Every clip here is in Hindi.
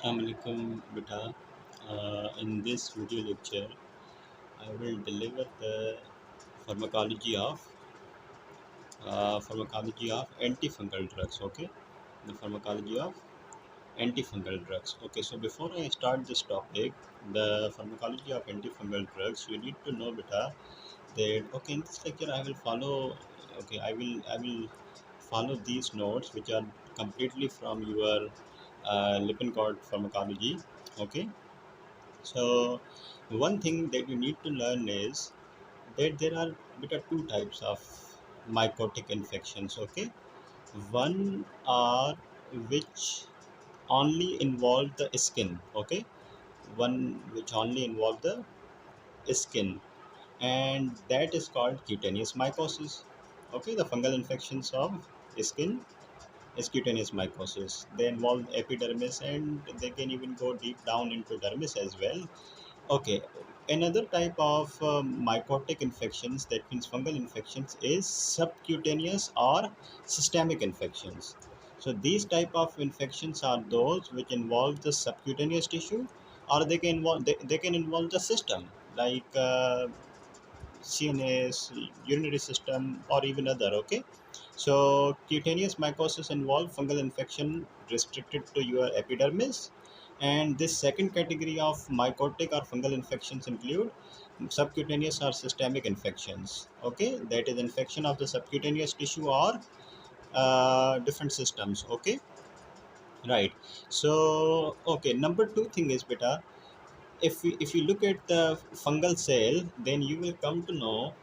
Assalamualaikum beta. In this video lecture, I will deliver the pharmacology of antifungal drugs. Okay, the pharmacology of antifungal drugs. Okay, so before I start this topic, the pharmacology of antifungal drugs, you need to know beta that okay in this lecture I will follow. Okay, I will follow these notes which are completely from your Lippincott pharmacology. Okay. So one thing that you need to learn is that there are two types of mycotic infections. Okay, one are which only involve the skin. Okay, one which only involve the skin, and that is called cutaneous mycosis. Okay, the fungal infections of skin is cutaneous mycosis. They involve epidermis and they can even go deep down into dermis as well. Okay, another type of mycotic infections, that means fungal infections, is subcutaneous or systemic infections. So these type of infections are those which involve the subcutaneous tissue, or they can involve the system like CNS, urinary system, or even other. Okay, so cutaneous mycosis involve fungal infection restricted to your epidermis, and this second category of mycotic or fungal infections include subcutaneous or systemic infections. Okay, that is infection of the subcutaneous tissue or different systems. Okay, right. So okay, number two thing is beta, if you look at the fungal cell, then you will come to know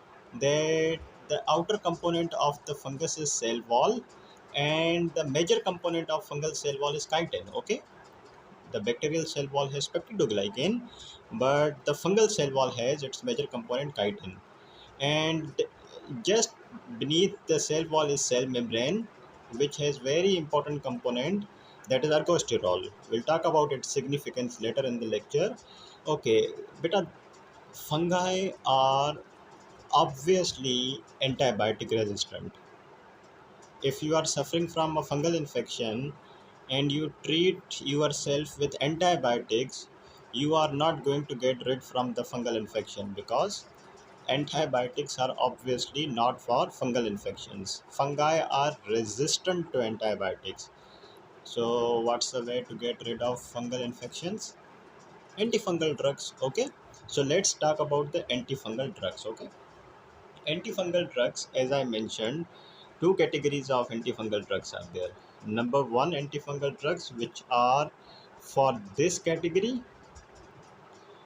that the outer component of the fungus is cell wall, and the major component of fungal cell wall is chitin. Okay, the bacterial cell wall has peptidoglycan, but the fungal cell wall has its major component chitin. And just beneath the cell wall is cell membrane, which has very important component, that is ergosterol. We'll talk about its significance later in the lecture. Okay, beta, fungi are obviously antibiotic resistant. If you are suffering from a fungal infection and you treat yourself with antibiotics, you are not going to get rid from the fungal infection, because antibiotics are obviously not for fungal infections. Fungi are resistant to antibiotics. So what's the way to get rid of fungal infections? Antifungal drugs. Okay, so let's talk about the antifungal drugs. Okay, antifungal drugs, as I mentioned, two categories of antifungal drugs are there. Number one, antifungal drugs which are for this category,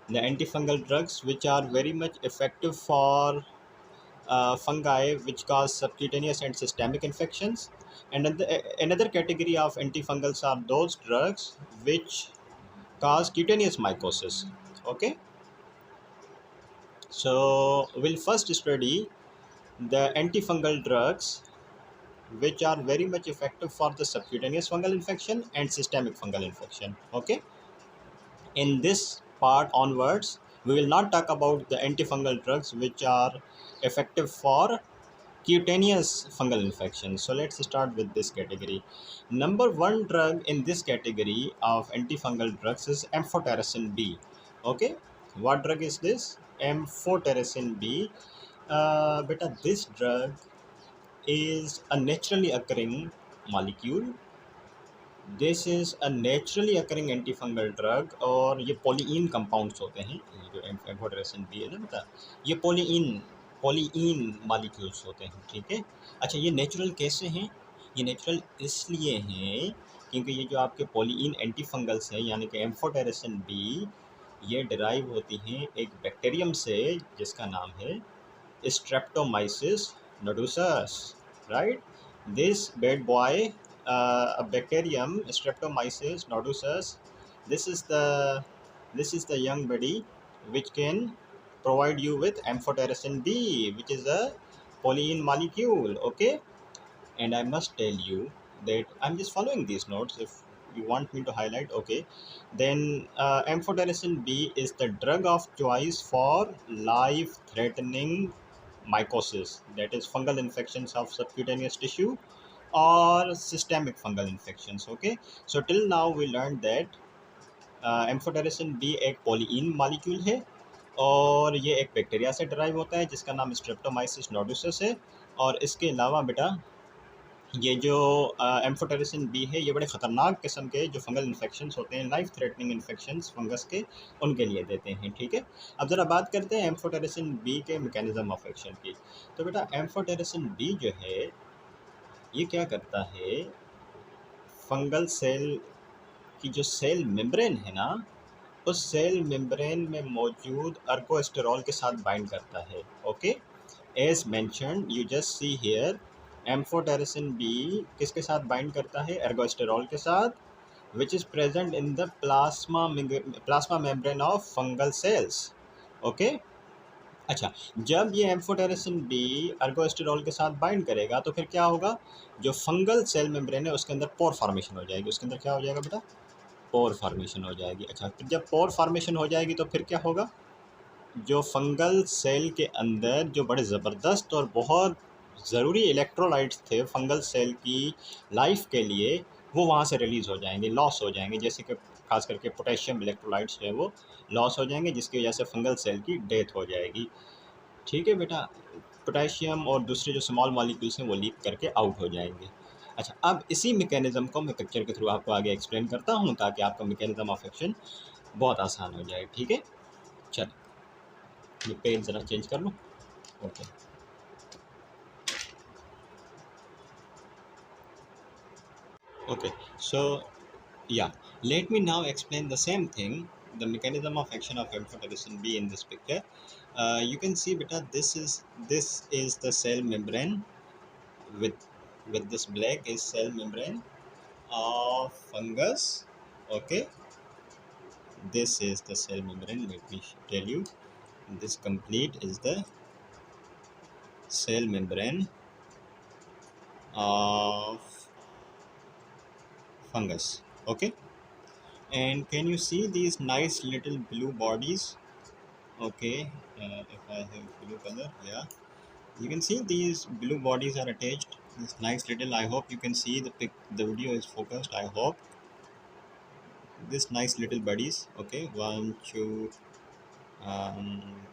the antifungal drugs which are very much effective for fungi which cause subcutaneous and systemic infections. And then another category of antifungals are those drugs which cause cutaneous mycosis. Okay, so we'll first study the antifungal drugs which are very much effective for the subcutaneous fungal infection and systemic fungal infection. Okay, in this part onwards, we will not talk about the antifungal drugs which are effective for cutaneous fungal infection. So let's start with this category. Number one drug in this category of antifungal drugs is amphotericin B. Okay, what drug is this? Amphotericin B. Beta, this drug is a naturally occurring molecule. This is a naturally occurring anti fungal drug, और ये पॉलीइन कंपाउंड्स होते हैं, ये जो एम्फोटेरेसिन बी है ना बता, ये पॉलीइन मॉलिक्यूल्स होते हैं. ठीक है, अच्छा ये नेचुरल कैसे हैं? ये नेचुरल इसलिए हैं क्योंकि ये जो आपके पॉलीइन एंटी फंगल्स हैं यानी कि एम्फोटेरेसिन बी, ये डिराइव होती हैं एक बैक्टीरियम से जिसका नाम है streptomyces nodosus. Right, this bad boy, a bacterium streptomyces nodosus, this is the young buddy which can provide you with amphotericin B, which is a polyene molecule. Okay, and I must tell you that I'm just following these notes. If you want me to highlight, okay, then amphotericin B is the drug of choice for life threatening mycosis, that is fungal infections of subcutaneous tissue or systemic fungal infections. Okay, so till now we learned that amphotericin B एक पॉलीइन मॉलिक्यूल है और ये एक बैक्टीरिया से डराइव होता है जिसका नाम स्ट्रेप्टोमाइसिस नोडुसस है। और इसके अलावा बेटा ये जो एम्फोटेरिसिन बी है ये बड़े ख़तरनाक किस्म के जो फंगल इन्फेक्शंस होते हैं, लाइफ थ्रेटनिंग इन्फेक्शंस फंगस के, उनके लिए देते हैं। ठीक है, अब ज़रा बात करते हैं एम्फोटेरिसिन बी के मैकेनिज्म ऑफ एक्शन की। तो बेटा एम्फोटेरिसिन बी जो है ये क्या करता है, फंगल सेल की जो सेल मेम्ब्रेन है ना, उस सेल मेम्ब्रेन में मौजूद अर्कोस्टेरॉल के साथ बाइंड करता है। Okay, as mentioned you just see here, amphotericin B किसके साथ बाइंड करता है, एर्गोस्टेरॉल के साथ, which is present in the plasma membrane of fungal cells. Okay, अच्छा, जब ये एम्फोटेरिसिन बी अर्गोस्टेरॉल के साथ बाइंड करेगा तो फिर क्या होगा, जो फंगल सेल मेम्ब्रेन है उसके अंदर पोर फॉर्मेशन हो जाएगी। उसके अंदर क्या हो जाएगा बेटा, पोर फॉर्मेशन हो जाएगी। अच्छा, फिर जब पोर फॉर्मेशन हो जाएगी तो फिर क्या होगा, जो फंगल सेल के अंदर जो बड़े ज़बरदस्त और बहुत ज़रूरी इलेक्ट्रोलाइट्स थे फंगल सेल की लाइफ के लिए, वो वहाँ से रिलीज़ हो जाएंगे, लॉस हो जाएंगे। जैसे कि खास करके पोटेशियम इलेक्ट्रोलाइट्स जो है वो लॉस हो जाएंगे, जिसकी वजह से फंगल सेल की डेथ हो जाएगी। ठीक है बेटा, पोटेशियम और दूसरे जो स्मॉल मॉलिक्यूल्स हैं वो लीक करके आउट हो जाएंगे। अच्छा, अब इसी मैकेनिज़्म को मैं पिक्चर के थ्रू आपको आगे एक्सप्लेन करता हूँ ताकि आपका मैकेनिज़्म ऑफ एक्शन बहुत आसान हो जाए। ठीक है, चल ये पेज ज़रा चेंज कर लूँ। Okay, okay, so yeah, let me now explain the same thing, the mechanism of action of amphotericin B in this picture. You can see beta, this is the cell membrane with this black is cell membrane of fungus. Okay, this is the cell membrane. Let me tell you, this complete is the cell membrane of fungus. Okay, and can you see these nice little blue bodies? Okay, if I have blue color, yeah, you can see these blue bodies are attached. This nice little, I hope you can see the video is focused, I hope. This nice little bodies. Okay, 1 2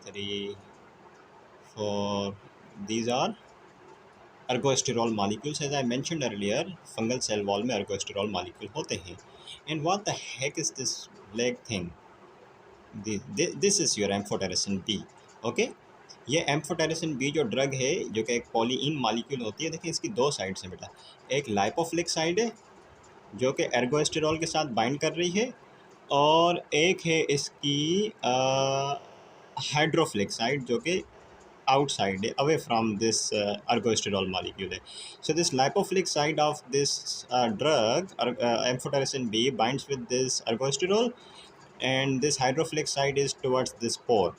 3 4, these are ergosterol molecules. As I mentioned earlier, fungal cell wall में ergosterol molecule होते हैं. And what the heck is this black thing? This is your amphotericin B. Okay, ये एम्फोटेरिसिन बी जो ड्रग है, जो कि एक पॉलीइन मॉलिक्यूल होती है, देखिए इसकी दो साइड्स हैं बेटा। एक लाइपोफिलिक साइड है जो कि एर्गोस्टेरॉल के साथ बाइंड कर रही है, और एक है इसकी हाइड्रोफिलिक साइड जो कि outside, away from this ergosterol molecule. So this lipophilic side of this drug, amphotericin B, binds with this ergosterol, and this hydrophilic side is towards this pore.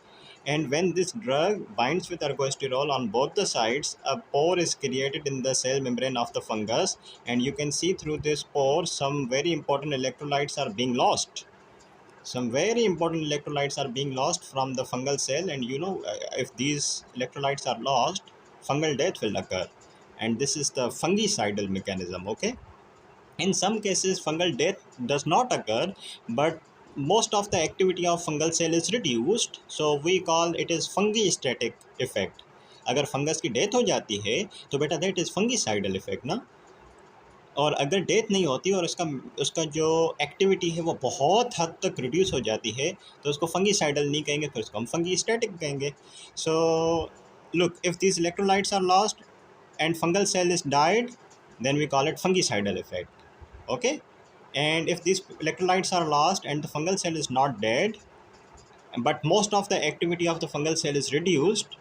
And when this drug binds with ergosterol on both the sides, a pore is created in the cell membrane of the fungus, and you can see through this pore some very important electrolytes are being lost. Some very important electrolytes are being lost from the fungal cell, and you know, if these electrolytes are lost, fungal death will occur, and this is the fungicidal mechanism. Okay, in some cases fungal death does not occur, but most of the activity of fungal cell is reduced, so we call it is fungistatic effect. अगर फंगस की डेथ हो जाती है तो बेटा दैट इज़ फंगिसाइडल इफेक्ट ना, और अगर डेथ नहीं होती और उसका उसका जो एक्टिविटी है वो बहुत हद तक रिड्यूस हो जाती है तो उसको फंगीसाइडल नहीं कहेंगे, फिर उसको हम फंगीस्टैटिक कहेंगे. So look, if these electrolytes are lost and fungal cell is died, then we call it fungicidal effect. Okay, and if these electrolytes are lost and the fungal cell is not dead, but most of the activity of the fungal cell is reduced,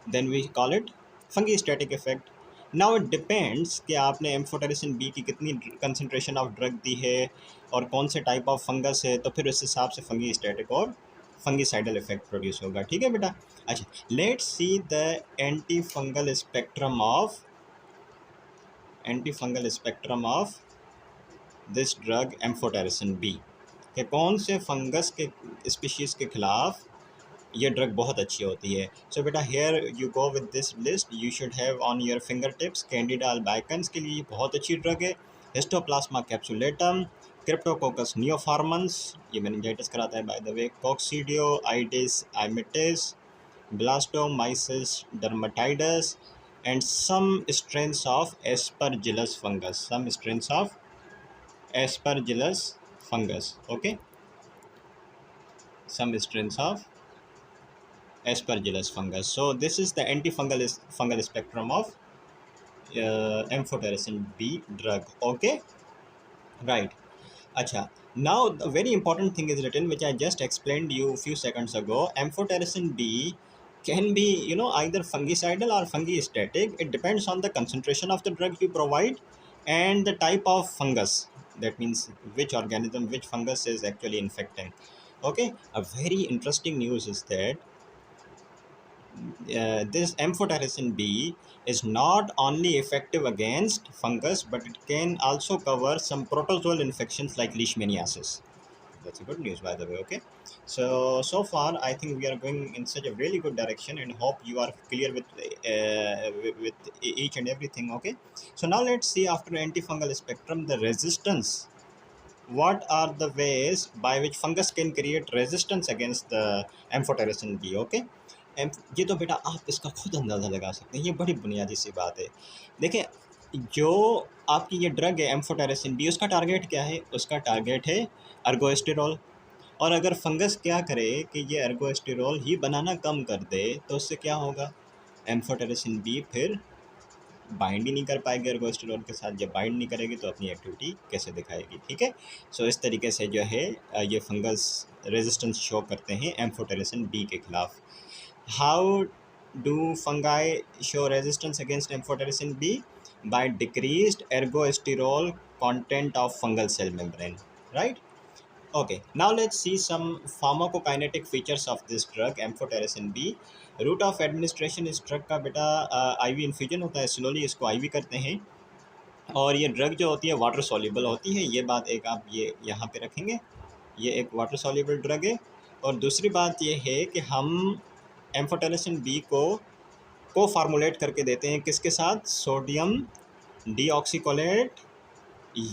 then we call it fungistatic effect. Now it depends कि आपने एम्फोटेरिसिन बी की कितनी कंसनट्रेशन ऑफ ड्रग दी है और कौन से टाइप ऑफ फंगस है, तो फिर उस हिसाब से फंगीस्टैटिक और फंगीसाइडल इफेक्ट प्रोड्यूस होगा. ठीक है बेटा. अच्छा, let's see the anti fungal spectrum of this drug amphotericin B, कि कौन से फंगस के स्पीशीज़ के खिलाफ ये ड्रग बहुत अच्छी होती है. सो बेटा here you go with this list, you should have on your fingertips. Candida albicans के लिए बहुत अच्छी ड्रग है. हिस्टोप्लाज्मा कैप्सुलेटम, क्रिप्टोकोकस नियोफार्मन्स, ये मेनिंजाइटिस कराता है by the way. Coccidioides immitis, blastomyces dermatitidis, and some strains of aspergillus fungus, some strains of aspergillus fungus, okay, some strains of aspergillus fungus. So this is the antifungal spectrum of amphotericin B drug. Okay, right. Acha. Now the very important thing is written, which I just explained you a few seconds ago. Amphotericin B can be, either fungicidal or fungistatic. It depends on the concentration of the drug you provide and the type of fungus. That means which organism, which fungus is actually infecting. Okay, a very interesting news is that this amphotericin B is not only effective against fungus, but it can also cover some protozoal infections like leishmaniasis. That's a good news, by the way. Okay, so far I think we are going in such a really good direction, and hope you are clear with each and everything. Okay, so now let's see, after antifungal spectrum, the resistance. What are the ways by which fungus can create resistance against the amphotericin B? Okay, ये तो बेटा आप इसका खुद अंदाज़ा लगा सकते हैं, ये बड़ी बुनियादी सी बात है। देखें, जो आपकी ये ड्रग है एम्फोटेरेसिन बी, उसका टारगेट क्या है? उसका टारगेट है अर्गोस्टेरॉल। और अगर फंगस क्या करे कि ये अर्गोस्टेरॉल ही बनाना कम कर दे, तो उससे क्या होगा? एम्फोटेरेसिन बी फिर बाइंड ही नहीं कर पाएगी अर्गोस्टेरॉल के साथ। जब बाइंड नहीं करेगी तो अपनी एक्टिविटी कैसे दिखाएगी? ठीक है, सो इस तरीके से जो है ये फंगस रेजिस्टेंस शो करते हैं एम्फोटेरेसिन बी के खिलाफ। How do fungi show resistance against amphotericin B? By decreased ergosterol content of fungal cell membrane, right? Okay, now let's see some pharmacokinetic features of this drug amphotericin B. Route of administration इस ड्रग का बेटा IV इन्फ्यूजन होता है, स्लोली इसको IV करते हैं। और ये ड्रग जो होती है वाटर सॉल्युबल होती है, ये बात एक आप ये यहाँ पे रखेंगे, ये एक वाटर सॉल्युबल ड्रग है। और दूसरी बात ये है कि हम एम्फोटेरेसिन बी को फार्मुलेट करके देते हैं किसके साथ? सोडियम डीऑक्सीकोलेट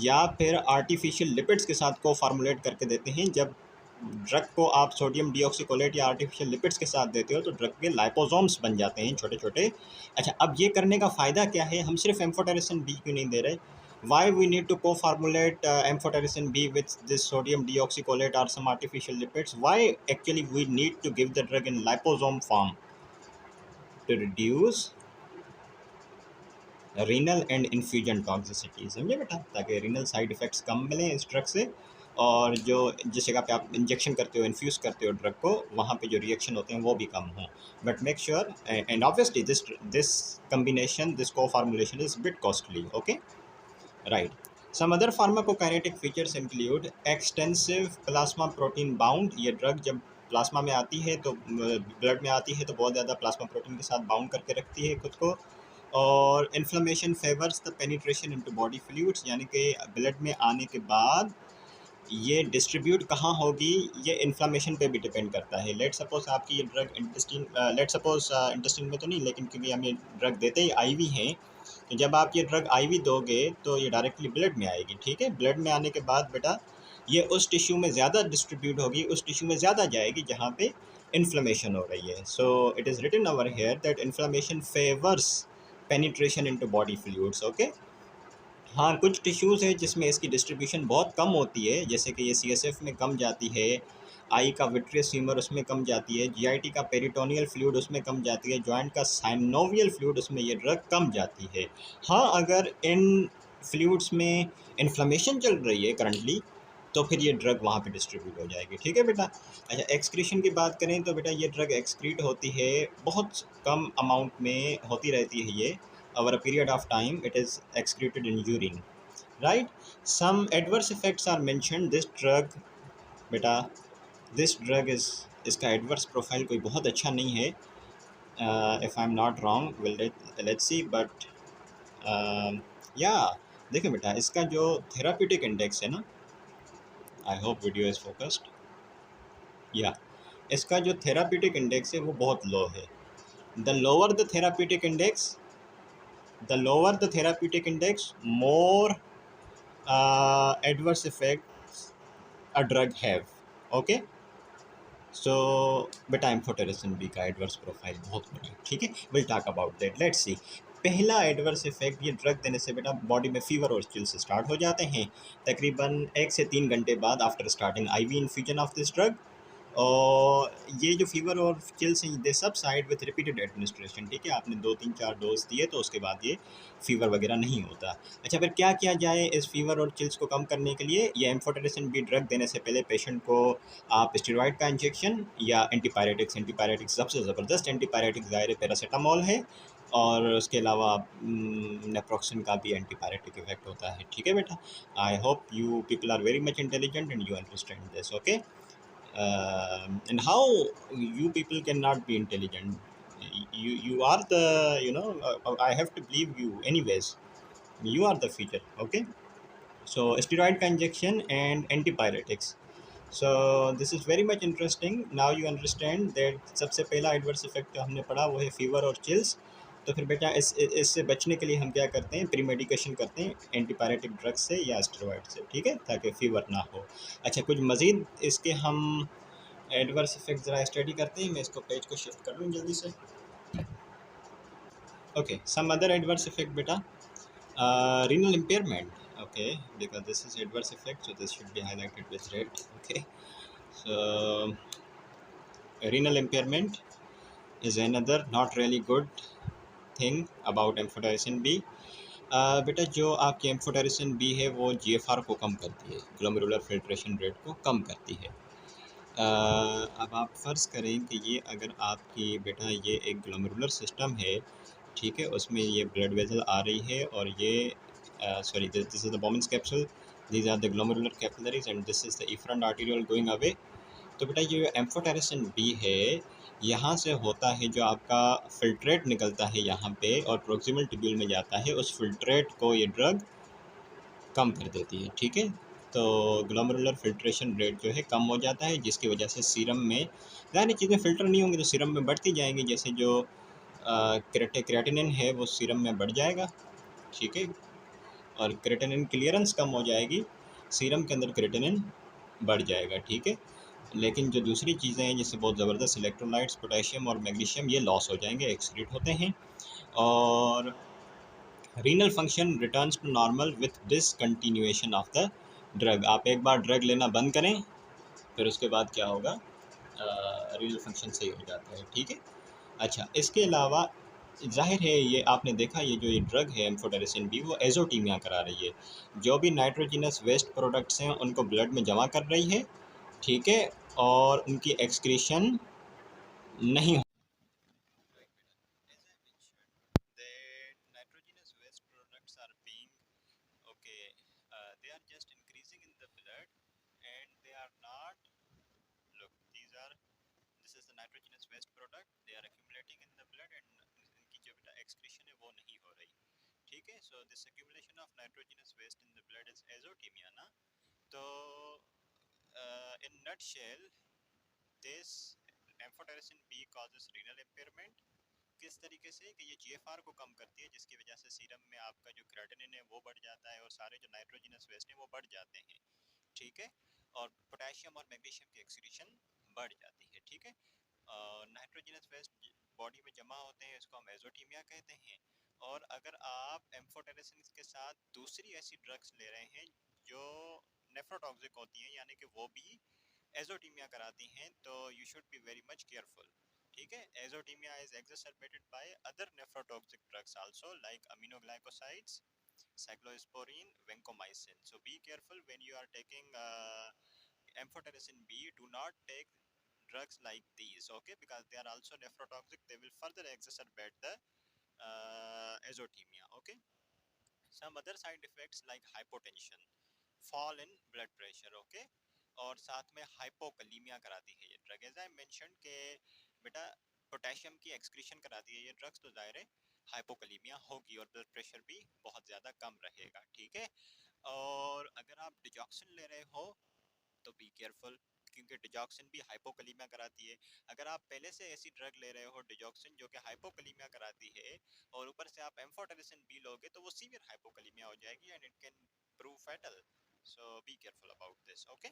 या फिर आर्टिफिशियल लिपिड्स के साथ को फार्मुलेट करके देते हैं। जब ड्रग को आप सोडियम डीऑक्सीकोलेट या आर्टिफिशियल लिपिड्स के साथ देते हो तो ड्रग के लाइपोसोम्स बन जाते हैं छोटे छोटे। अच्छा, अब ये करने का फ़ायदा क्या है? हम सिर्फ एम्फोटेरेसिन बी क्यों नहीं दे रहे? Why we need to co-formulate amphotericin B with this sodium deoxycholate or some artificial lipids? Why actually we need to give the drug in liposome form? To reduce renal and infusion toxicity, समझे बेटा, ताकि रीनल साइड इफ़ेक्ट्स कम मिलें इस ड्रग से। और जो जिस जगह पे आप इंजेक्शन करते हो, इन्फ्यूज़ करते हो ड्रग को, वहाँ पे जो रिएक्शन होते हैं वो भी कम हों। But make sure and obviously this combination, this co formulation is bit costly. Okay, right. Some other pharmacokinetic features include extensive plasma protein bound. ये ड्रग जब प्लाज्मा में आती है तो ब्लड में आती है तो बहुत ज़्यादा प्लाज्मा प्रोटीन के साथ बाउंड करके रखती है खुद को। और inflammation favours the penetration into body fluids, यानी कि ब्लड में आने के बाद ये डिस्ट्रीब्यूट कहाँ होगी, ये इन्फ्लेमेशन पे भी डिपेंड करता है। लेट सपोज आपकी ये drug intestine, let suppose intestine में तो नहीं, लेकिन क्योंकि हम ये ड्रग देते ही आईवी हैं, तो जब आप ये ड्रग आईवी दोगे तो ये डायरेक्टली ब्लड में आएगी। ठीक है, ब्लड में आने के बाद बेटा ये उस टिश्यू में ज़्यादा डिस्ट्रीब्यूट होगी, उस टिश्यू में ज़्यादा जाएगी जहाँ पे इन्फ्लेमेशन हो रही है। So it is written over here that inflammation favours penetration into body fluids. Okay, हाँ, कुछ टिश्यूज़ है जिसमें इसकी डिस्ट्रीब्यूशन बहुत कम होती है, जैसे कि ये सीएसएफ में कम जाती है, आई का विट्रियस ह्यूमर उसमें कम जाती है, जीआईटी का पेरिटोनियल फ्लूइड उसमें कम जाती है, जॉइंट का साइनोवियल फ्लूइड उसमें ये ड्रग कम जाती है। हाँ, अगर इन फ्लूइड्स में इन्फ्लेमेशन चल रही है करंटली, तो फिर ये ड्रग वहाँ पे डिस्ट्रीब्यूट हो जाएगी। ठीक है बेटा। अच्छा, एक्सक्रीशन की बात करें तो बेटा ये ड्रग एक्सक्रीट होती है, बहुत कम अमाउंट में होती रहती है ये। Over a period of time it is excreted in urine, right. Some adverse effects are mentioned this drug. बेटा दिस ड्रग इज़, इसका एडवर्स प्रोफाइल कोई बहुत अच्छा नहीं है, if I am not wrong, will let's see, but या देखिए बेटा, इसका जो थेराप्यूटिक इंडेक्स है ना, I hope video is focused, या इसका जो थेराप्यूटिक इंडेक्स है वो बहुत लो है। The lower the therapeutic index, more adverse effect a drug have? Okay, सो बेटा एम्फोटेरेसिन बी का एडवर्स प्रोफाइल बहुत बड़ा है, ठीक है, will talk about that, let's see. पहला एडवर्स इफेक्ट, ये ड्रग देने से बेटा बॉडी में फीवर और चिल्स स्टार्ट हो जाते हैं तकरीबन 1 से 3 घंटे बाद after starting IV infusion of this drug. और ये जो फीवर और चिल्स हैं दे सब साइड विथ रिपीटेड एडमिनिस्ट्रेशन, ठीक है, आपने 2 3 4 डोज दिए तो उसके बाद ये फीवर वगैरह नहीं होता। अच्छा, फिर क्या किया जाए इस फीवर और चिल्स को कम करने के लिए? ये एम्फोटेरेसिन बी ड्रग देने से पहले पेशेंट को आप स्टेरॉइड का इंजेक्शन या एंटीपायरेटिक्स, एंटीपायरेटिक्स सबसे ज़बरदस्त एंटीपायरेटिक्स ज़ाहिर पैरासीटामॉल है, और उसके अलावा नेप्रोक्सिन का भी एंटीपायरेटिक इफेक्ट होता है, ठीक है बेटा। I hope you people are very much intelligent and you understand this, okay. And how you people cannot be intelligent? You are the, I have to believe you anyways. You are the future, okay. So steroid का injection and antipyretics. So this is very much interesting. Now you understand that सबसे पहला adverse effect जो हमने पढ़ा वो है fever और chills। तो फिर बेटा इससे बचने के लिए हम क्या करते हैं? प्री मेडिकेशन करते हैं एंटीपायरेटिक ड्रग से या स्टेरॉइड से, ठीक है, ताकि फीवर ना हो। अच्छा, कुछ मज़ीद इसके हम एडवर्स इफेक्ट ज़रा स्टडी करते हैं। मैं इसको पेज को शिफ्ट कर लूँ जल्दी से। Okay, some other adverse effect बेटा, renal impairment, okay, because this is adverse effect, so this should be highlighted with red, okay. So renal impairment is another not really good thing about amphotericin B. बेटा जो आपकी एम्फोटेरिसिन बी है वो जीएफआर को कम करती है, ग्लोमेरुलर फिल्ट्रेशन रेट को कम करती है। अब आप फ़र्ज़ करें कि ये अगर आपकी बेटा ये एक ग्लोमेरुलर सिस्टम है, ठीक है, उसमें ये ब्लड वेसल आ रही है और ये sorry, this is the Bowman's capsule, these are the glomerular capillaries and this is the efferent arterial going away. तो बेटा ये जो एम्फोटेरिसिन बी है, यहाँ से होता है जो आपका फ़िल्ट्रेट निकलता है यहाँ पे और प्रोक्सिमल ट्यूब्यूल में जाता है, उस फ़िल्ट्रेट को ये ड्रग कम कर देती है, ठीक है। तो ग्लोमेरुलर फ़िल्ट्रेशन रेट जो है कम हो जाता है, जिसकी वजह से सीरम में ज़ाहिर चीज़ें फ़िल्टर नहीं होंगी तो सीरम में बढ़ती जाएंगी, जैसे जो क्रेटिनिन है वो सीरम में बढ़ जाएगा, ठीक है, और क्रेटिनिन क्लियरेंस कम हो जाएगी, सीरम के अंदर क्रेटिनिन बढ़ जाएगा, ठीक है। लेकिन जो दूसरी चीज़ें हैं जैसे बहुत ज़बरदस्त इलेक्ट्रोलाइट्स, पोटेशियम और मैग्नीशियम, ये लॉस हो जाएंगे, एक्सक्रीट होते हैं। और renal function returns to normal with discontinuation of the drug. आप एक बार ड्रग लेना बंद करें फिर उसके बाद क्या होगा, रीनल फंक्शन सही हो जाता है, ठीक है। अच्छा, इसके अलावा ज़ाहिर है ये आपने देखा ये जो ये ड्रग है एम्फोटेरिसिन बी वो एजोटीमिया करा रही है, जो भी नाइट्रोजिनस वेस्ट प्रोडक्ट्स हैं उनको ब्लड में जमा कर रही है, ठीक है, और उनकी एक्सक्रीशन नहीं हो। Nitrogenous waste products are being okay, they are just increasing in the blood and they are not, look, this is the nitrogenous waste product, they are accumulating in the blood and इनकी जो बेटा excretion है वो नहीं हो रही, ठीक है। So this accumulation of nitrogenous waste in the blood is azotemia ना। तो in nutshell this amphotericin B causes renal impairment। किस तरीके से कि ये जीएफआर को कम करती है, जिसकी वजह से सीरम में आपका जो क्रेटिनिन है वो बढ़ जाता है और सारे जो नाइट्रोजनस वेस्ट हैं वो बढ़ जाते हैं, ठीक है, और पोटेशियम और मैग्नीशियम की एक्सक्रीशन बढ़ जाती है, ठीक है। नाइट्रोजनस वेस्ट बॉडी में जमा होते हैं, इसको हम एजोटीमिया कहते हैं। और अगर आप एम्फोटेरिसिन के साथ दूसरी ऐसी ड्रग्स ले रहे हैं जो नेफ्रोटॉक्सिक होती हैं, यानी कि वो भी एजोटीमिया कराती हैं, तो you should be very much careful, ठीक है। Azotaemia is exacerbated by other nephrotoxic drugs also like aminoglycosides, cyclosporine, vancomycin. So be careful when you are taking amphotericin B. Do not take drugs like these, okay, because they are also nephrotoxic. They will further exacerbate the azotemia, okay. Some other side effects like hypotension, fall in blood pressure, okay, और साथ में हाइपोकलीमिया कराती है ये ड्रग। एज आई मेंशन के बेटा पोटेशियम की एक्सक्रीशन कराती है ये ड्रग्स, तो जाहिर है हाइपोकलीमिया होगी और ब्लड प्रेशर भी बहुत ज़्यादा कम रहेगा, ठीक है। और अगर आप डिजॉक्सिन ले रहे हो तो बी केयरफुल, क्योंकि डिजॉक्सिन भी हाइपोकलीमिया कराती है। अगर आप पहले से ऐसी ड्रग ले रहे हो डिजॉक्सिन जो कि हाइपोकलीमिया कराती है और ऊपर से आप एम्फोटेरिसिन बी लोगे तो वो सीवियर हाइपोकलीमिया हो जाएगी and it can prove fatal. So be careful about this, okay.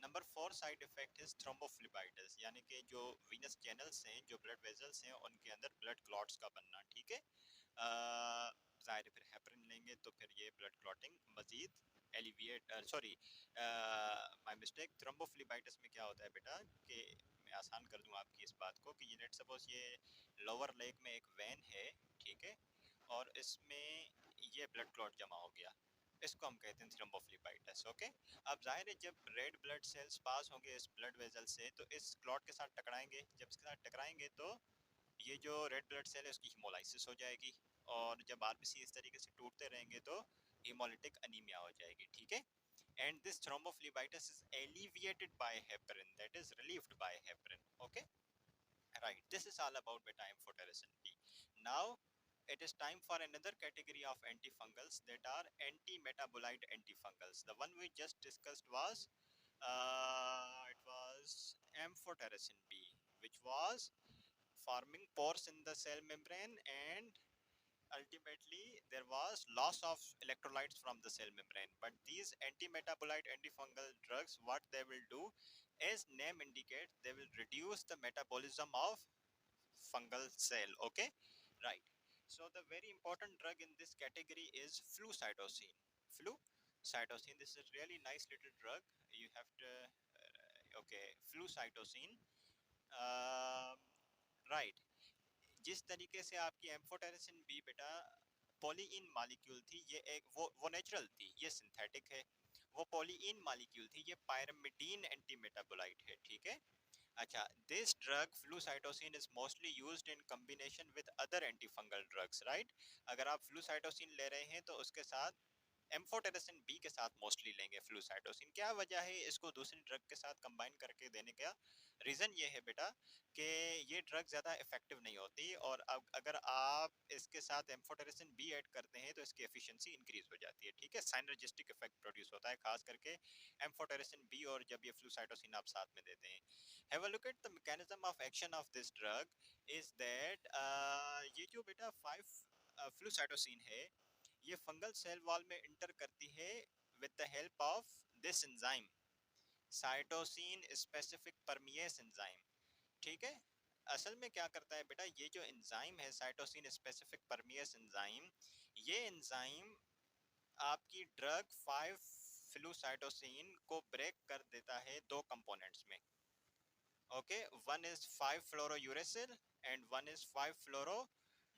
Number 4 side effect is thrombophlebitis, यानी कि जो वीनस चैनल्स हैं, जो ब्लड वेजल्स हैं, उनके अंदर ब्लड क्लॉट्स का बनना। ठीक है, ज़ाहिर है फिर हेपरिन लेंगे तो फिर ये ब्लड क्लॉटिंग मजीद alleviate, sorry my mistake, thrombophlebitis में क्या होता है बेटा कि मैं आसान कर दूं आपकी इस बात को कि ये लेट सपोज ये लोअर लेग में एक वेन है, ठीक है, और इसमें ये ब्लड क्लॉट जमा हो गया, इसको हम कहते हैं थ्रोम्बोफ्लेबाइटिस। ओके, अब जाहिर है जब रेड ब्लड सेल्स पास होंगे इस ब्लड वेजल से तो इस क्लॉट के साथ टकराएंगे, जब इसके साथ टकराएंगे तो ये जो रेड ब्लड सेल है उसकी हीमोलाइसिस हो जाएगी, और जब आरबीसी इस तरीके से टूटते रहेंगे तो हीमोलिटिक अनीमिया हो जाएगी। ठीक है, and this thrombophlebitis is alleviated by heparin, that is relieved by heparin. Okay, right, this is all about beta amphotericin B. Now it is time for another category of antifungals, that are anti-metabolite antifungals. The one we just discussed was it was amphotericin B, which was forming pores in the cell membrane, and ultimately there was loss of electrolytes from the cell membrane. But these anti-metabolite antifungal drugs, what they will do, as name indicates, they will reduce the metabolism of fungal cell. Okay, right. So the very important drug in this category is flucytosine. Flucytosine, this is a really nice little drug. You have to okay, flucytosine, um, right. जिस तरीके से आपकी एम्फोटेरिसिन बी बेटा पॉलीइन मॉलिक्यूल थी, ये एक वो नेचुरल थी, ये सिंथेटिक है। वो पॉलीइन मॉलिक्यूल थी, ये पायरमिडीन एंटी मेटाबोलाइट है। ठीक है, अच्छा, this drug flucytosine is mostly used in combination with other anti fungal drugs, right. अगर आप फ्लूसाइटोसिन ले रहे हैं तो उसके साथ एम्फोटेरिसिन बी के साथ मोस्टली लेंगे फ्लूसाइटोसिन। क्या वजह है इसको दूसरी ड्रग के साथ कंबाइन करके देने का? रीज़न ये है बेटा कि ये ड्रग ज़्यादा इफेक्टिव नहीं होती, और अब अगर आप इसके साथ एम्फोटेरिसिन बी ऐड करते हैं तो इसकी एफिशिएंसी इंक्रीज हो जाती है। ठीक है, साइनर्जिस्टिक इफेक्ट प्रोड्यूस होता है खास करके एम्फोटेरिसिन बी, और जब ये फ्लूसाइटोसिन आप साथ में देते हैं। Have a look at the mechanism of action of this drug is that ये जो बेटा 5 फ्लूसाइटोसिन है, ये फंगल सेल वॉल में इंटर करती है with the help of this enzyme, cytosine specific permease enzyme. ठीक है, असल में क्या करता है बेटा, ये जो एंजाइम है साइटोसिन स्पेसिफिक परमिएस एंजाइम, ये एंजाइम आपकी ड्रग 5 फ्लूसाइटोसिन को ब्रेक कर देता है दो कंपोनेंट्स में। Okay, one is 5 fluorouracil and one is 5 fluoro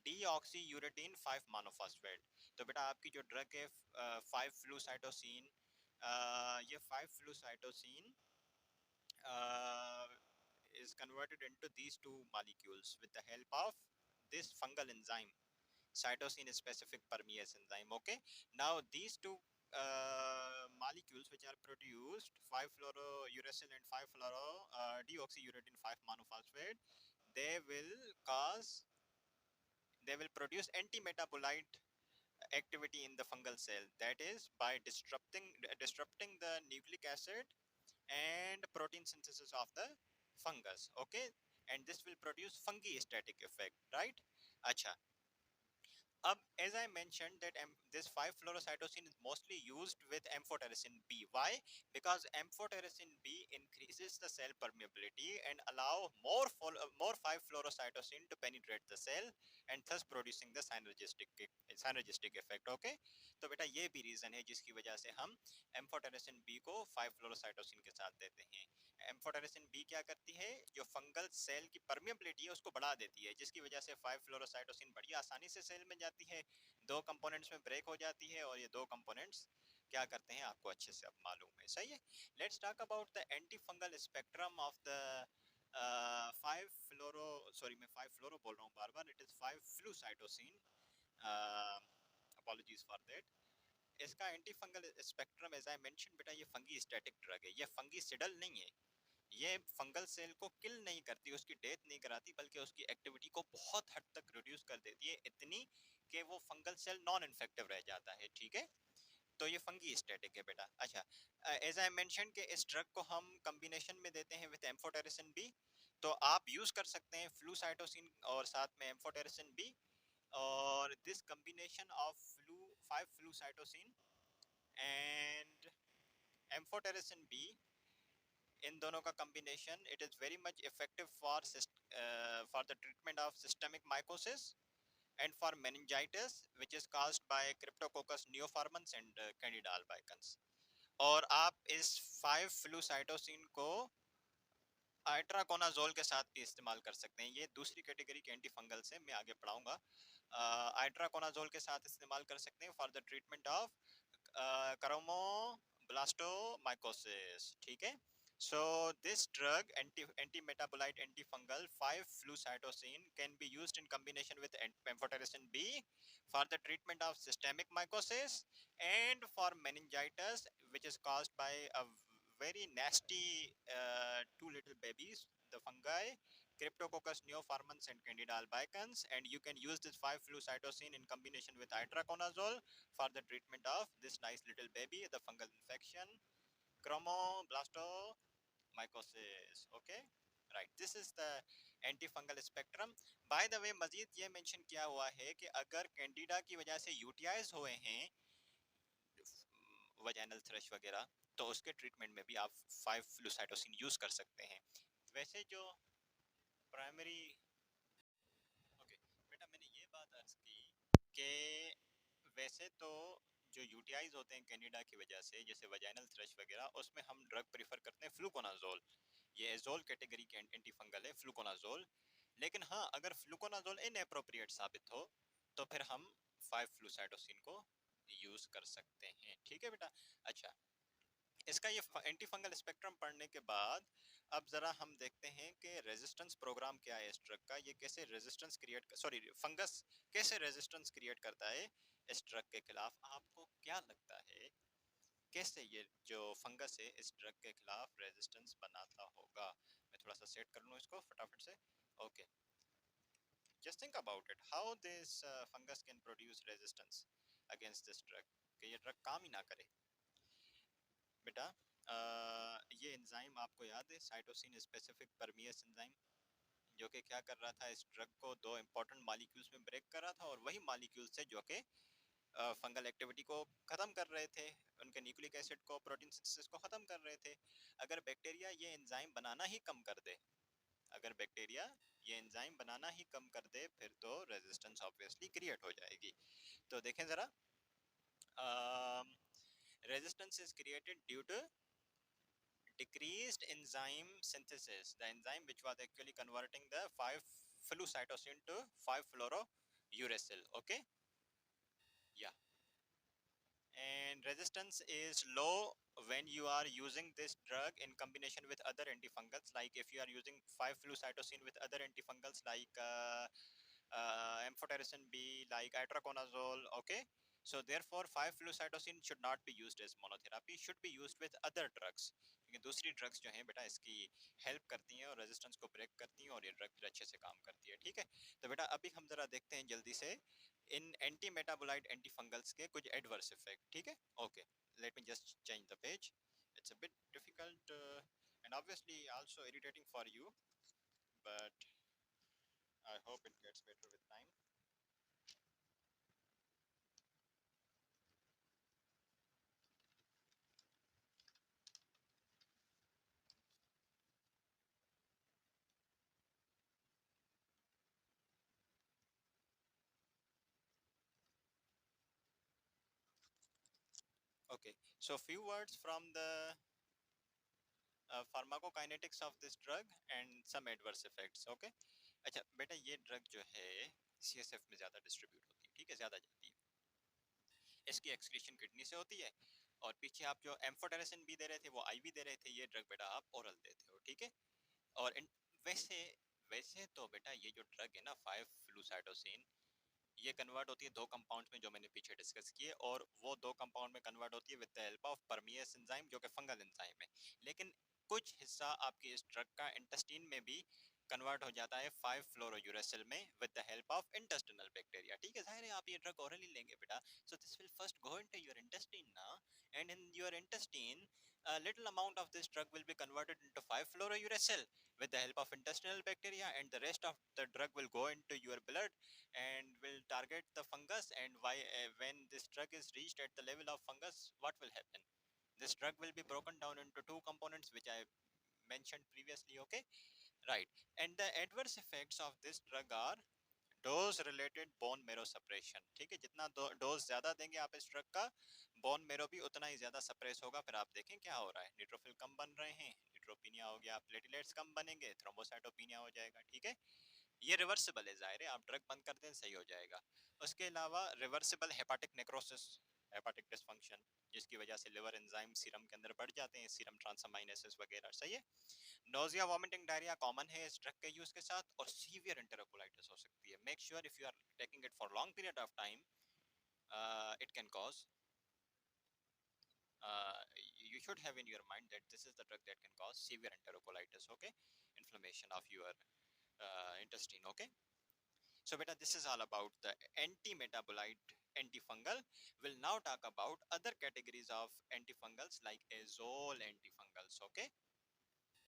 deoxyuridine 5 monophosphate. तो बेटा आपकी जो ड्रग है 5 फ्लूसाइटोसिन, ये 5 flucytosine is converted into these two molecules with the help of this fungal enzyme, cytosine specific permease enzyme. Okay, now these two molecules which are produced 5 fluorouracil and 5 fluoro deoxyuretine 5 monophosphate, they will cause, they will produce anti-metabolite activity in the fungal cell, that is by disrupting the nucleic acid and protein synthesis of the fungus. Okay, and this will produce fungi static effect, right? Acha, as I mentioned that this 5-fluorocytosine is mostly used with amphotericin B. Why? Because amphotericin B increases the cell permeability and allow more 5-fluorocytosine to penetrate the cell and thus producing the synergistic effect. Okay, तो बेटा ये भी रीज़न है जिसकी वजह से हम एम्फोटेरिसिन बी को 5-फ्लोरोसाइटोसिन के साथ देते हैं। एम्फोटेरिसिन बी क्या करती है, जो फंगल सेल की परमिएबिलिटी है उसको बढ़ा देती है, जिसकी वजह से 5-फ्लोरोसाइटोसिन बड़ी आसानी से सेल में जाती है, दो कंपोनेंट्स में ब्रेक हो जाती है, और ये दो कंपोनेंट्स क्या करते हैं आपको अच्छे से अब मालूम है। सही है, let's talk about the anti fungal spectrum of the 5 fluoro, sorry मैं 5 फ्लोरो बोल रहा हूँ बार बार, it is 5 flucytosine, apologies for that. इसका anti fungal spectrum as I mention बेटा, ये फंगी स्टैटिक ड्रग है, ये फंगीसिडल नहीं है, ये फंगल सेल को किल नहीं करती, उसकी डेथ नहीं कराती, बल्कि उसकी एक्टिविटी को बहुत हद तक रिड्यूस कर देती है, इतनी कि वो फंगल सेल नॉन इन्फेक्टिव रह जाता है। ठीक है, तो ये फंगी स्टैटिक है बेटा। अच्छा, एज आई मेंशन कि इस ड्रग को हम कॉम्बिनेशन में देते हैं विद एम्फोटेरिसिन बी, तो आप यूज कर सकते हैं फ्लूसाइटोसिन और साथ में एम्फोटेरिसिन बी, और this combination of 5 flucytosine and amphotericin B इन दोनों का combination it is very much effective for the treatment of systemic mycosis and for meningitis which is caused by cryptococcus neoformans and candida albicans. और आप इस 5 फ्लूसाइटोसिन को आइट्राकोनाजोल के साथ भी इस्तेमाल कर सकते हैं। ये दूसरी कैटेगरी के एंटी फंगल से मैं आगे पढ़ाऊंगा। आइट्राकोनाजोल के साथ इस्तेमाल कर सकते हैं for the treatment of Chromoblastomycosis, ठीक है। So this drug anti-metabolite antifungal 5-flucytosine can be used in combination with amphotericin B for the treatment of systemic mycosis and for meningitis which is caused by a very nasty two little babies, the fungi Cryptococcus neoformans and Candida albicans, and you can use this 5-flucytosine in combination with itraconazole for the treatment of this nice little baby, the fungal infection, chromoblastomycosis. Okay, right. This is the antifungal spectrum. By the way, मजीद ये mention किया हुआ है कि अगर कैंडिडा की वजह से यूटीआईज हुए हैं, वजाइनल थ्रश वगैरह, तो उसके ट्रीटमेंट में भी आप 5-फ्लूसाइटोसिन यूज कर सकते हैं। वैसे जो प्राइमरी ओके बेटा, मैंने ये बात अर्ज की कि वैसे तो जो यूटीआईज होते हैं कैनेडा की वजह से, जैसे वजाइनल थ्रश वगैरह, उसमें हम ड्रग प्रेफर करते हैं फ्लूकोनाजोल। ये एजोल कैटेगरी के एंटी फंगल है फ्लूकोनाजोल। लेकिन हाँ, अगर फ्लूकोनाजोल इनएप्रोप्रिएट साबित हो तो फिर हम 5-फ्लूसाइटोसिन को यूज कर सकते हैं, ठीक है बेटा। अच्छा, इसका ये एंटी फंगल स्पेक्ट्रम पढ़ने के बाद अब जरा हम देखते हैं कि रेजिस्टेंस प्रोग्राम क्या है इस ड्रग का। ये कैसे रेजिस्टेंस क्रिएट फंगस कैसे रेजिस्टेंस क्रिएट करता है इस ड्रग के खिलाफ। आपको क्या लगता है कैसे ये जो फंगस है इस ड्रग के खिलाफ रेजिस्टेंस बनाता होगा? मैं थोड़ा सा सेट कर लूँ इसको फटाफट से। Okay, just think about it, how this fungus can produce resistance against this drug, कि ये ड्रग काम ही ना करे। बेटा ये एंजाइम आपको याद है, साइटोसिन स्पेसिफिक परमियस एंजाइम, जो कि क्या कर रहा था, इस ड्रग को दो इंपॉर्टेंट मॉलिक्यूल्स में ब्रेक कर रहा था, और वही मॉलिक्यूल्स थे जो कि फंगल एक्टिविटी को ख़त्म कर रहे थे, उनके न्यूक्लिक एसिड को, प्रोटीन सिंथेसिस को ख़त्म कर रहे थे। अगर बैक्टीरिया ये एंजाइम बनाना ही कम कर दे, अगर बैक्टीरिया ये एंजाइम बनाना ही कम कर दे, फिर तो रेजिस्टेंस ऑब्वियसली क्रिएट हो जाएगी। तो देखें ज़रा, resistance is created due to decreased enzyme synthesis, the enzyme which was actually converting the 5-flucytosine to 5-fluorouracil. Okay, yeah, and resistance is low when you are using this drug in combination with other antifungals, like if you are using 5-flucytosine with other antifungals like amphotericin B, like itraconazole. Okay, so therefore 5-flucytosine should not be used as monotherapy, should be used with other drugs, क्योंकि दूसरी ड्रग्स जो हैं बेटा इसकी हेल्प करती हैं और रेजिस्टेंस को ब्रेक करती हैं, और ये ड्रग फिर अच्छे से काम करती है, ठीक है। तो बेटा अभी हम जरा देखते हैं जल्दी से इन एंटी मेटाबोलाइट एंटी फंगल्स के कुछ एडवर्स इफेक्ट, ठीक है। Okay, let me just change the page, it's a bit difficult and obviously also irritating for you, but I hope it gets better with time. Okay, so few words from the pharmacokinetics of this drug and some adverse effects. Okay, अच्छा बेटा, ये ड्रग जो है CSF में ज़्यादा डिस्ट्रीब्यूट होती है, ठीक है, ज़्यादा जाती है, इसकी एक्सक्रीशन किडनी से होती है, और पीछे आप जो एम्फोटेरेसिन भी दे रहे थे वो IV दे रहे थे, ये ड्रग बेटा आप ओरल देते हो, ठीक है। और वैसे वैसे तो बेटा ये जो ड्रग है ना 5-फ्लूसाइटोसिन, ये कन्वर्ट होती है दो कंपाउंड्स में जो मैंने पीछे डिस्कस किए, और वो दो कंपाउंड में कन्वर्ट होती है with the help of permease enzyme जो कि फंगल एंजाइम है। लेकिन कुछ हिस्सा आपकी इस ड्रग का इंटेस्टाइन में भी कन्वर्ट हो जाता है 5-फ्लोरोयूरेसिल में with the help of intestinal bacteria, ठीक है। जाहिर है आप ये ड्रग ओरली लेंगे बेटा, so this will first go into your intestine ना, and in your intestine a little amount of this drug will be converted into 5-fluorouracil with the help of intestinal bacteria, and the rest of the drug will go into your blood and will target the fungus. And when this drug is reached at the level of fungus, what will happen? This drug will be broken down into two components which I mentioned previously. Okay, right. And the adverse effects of this drug are dose related bone marrow suppression. ठीक है, जितना डोज ज्यादा देंगे आप इस ड्रग का, बोन मेरो भी उतना ही ज्यादा सप्रेस होगा. फिर आप देखें क्या हो रहा है, न्यूट्रोफिल कम बन रहे हैं, न्यूट्रोपिनिया हो गया, प्लेटलेट्स कम बनेंगे, थ्रोम्बोसाइटोपिनिया हो जाएगा. ठीक है, ये रिवर्सिबल है, जाहिर है आप ड्रग बंद कर दें सही हो जाएगा. उसके अलावा reversible hepatic necrosis, hepatic dysfunction, जिसकी वजह से लिवर एंजाइम सीरम के अंदर बढ़ जाते हैं, सीरम ट्रांसअमाइनेसिस वगैरह. सही है. नोजिया, वॉमिटिंग, डायरिया कॉमन है इस ड्रग के यूज के साथ, और सीवियर एंटेरोकोलाइटिस हो सकती है. Make sure if you are taking it for long period of time, it can cause, you should have in your mind that this is the drug that can cause severe enterocolitis. Okay, inflammation of your intestine. Okay, so beta, this is all about the anti-metabolite antifungal. We'll now talk about other categories of antifungals like azole antifungals. Okay,